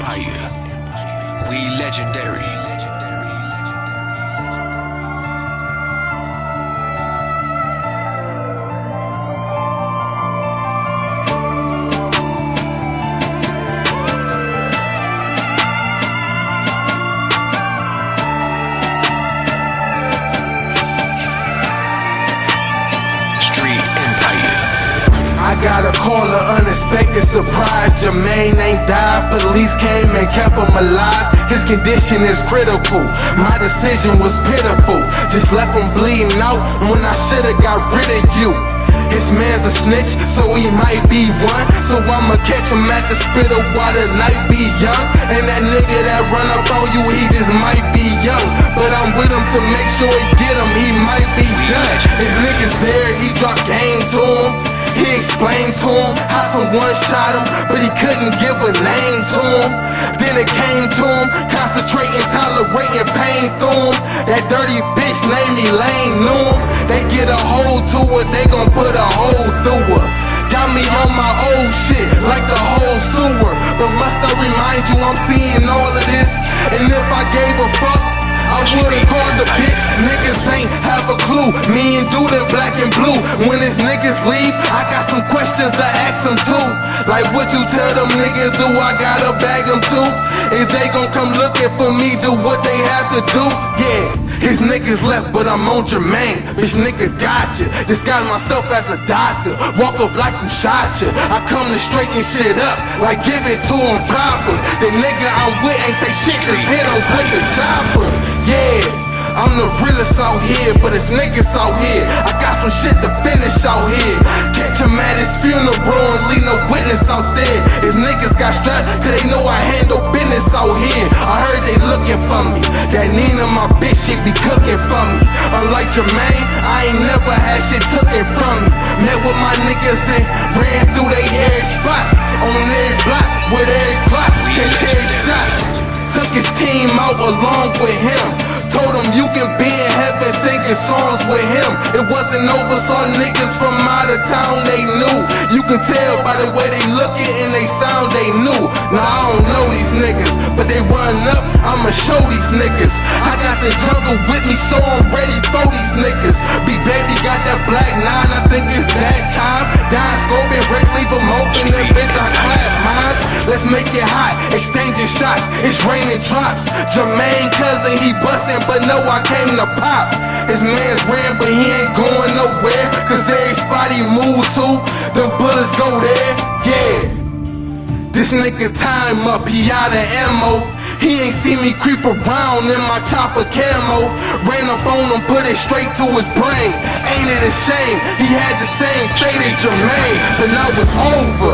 Empire. We legendary. I got a call, an unexpected surprise. Jermaine ain't died, police came and kept him alive. His condition is critical, my decision was pitiful. Just left him bleeding out when I should've got rid of you. His man's a snitch, so he might be one. So I'ma catch him at the spitter while the night be young. And that nigga that run up on you, he just might be young. But I'm with him to make sure he get him, he might be done. If niggas there, he drop game to him. He explained to him how someone shot him, but he couldn't give a name to him. Then it came to him, concentrating, tolerating pain through him. That dirty bitch named Elaine knew him. They get a hold to her, they gon' put a hole through her. Got me on my old shit, like the whole sewer. But must I remind you I'm seeing all of this? And if I gave a fuck, I would've called the bitch. Niggas ain't have a clue. Me and dude in black and blue. When his niggas leave, I got some questions to ask them too. Like what you tell them niggas, do I gotta bag them too? Is they gon' come looking for me, do what they have to do? Yeah. His niggas left, but I'm on Jermaine. Bitch, nigga, gotcha. Disguise myself as a doctor. Walk up like who shot ya. I come to straighten shit up, like give it to him proper. The nigga I'm with ain't say shit, just hit him with the chopper. Yeah. I'm the realest out here, but it's niggas out here. I got some shit to finish out here. Catch him at his funeral and leave no witness out there. His niggas got strapped, cause they know I handle business out here. I heard they looking for me. That Nina, my bitch, she be cooking for me. Unlike Jermaine, I ain't never had shit taken from me. Met with my niggas and ran through they every spot. On every block, with every clock, catch every shot. Took his team out along with him. Told him you can be in heaven singing songs with him. It wasn't over, saw niggas from out of town, they knew. You can tell by the way they looking and they sound, they knew. Now I don't know these niggas, but they run up, I'ma show these niggas. I got the jungle with me, so I'm ready for these niggas. Big baby got that black 9, I think it's that time. Dying Scorpion, Rex, leave them open, and bitch I clap mines. Let's make it hot, exchanging shots, it's raining drops. Jermaine cousin, he bustin', but no, I came to pop. His man's ran, but he ain't going nowhere. Cause every spot he moved to, them bullets go there, yeah. This nigga time up, he out of ammo. He ain't see me creep around in my chopper camo. Ran up on him, put it straight to his brain. Ain't it a shame? He had the same fate as Jermaine, but now it's over.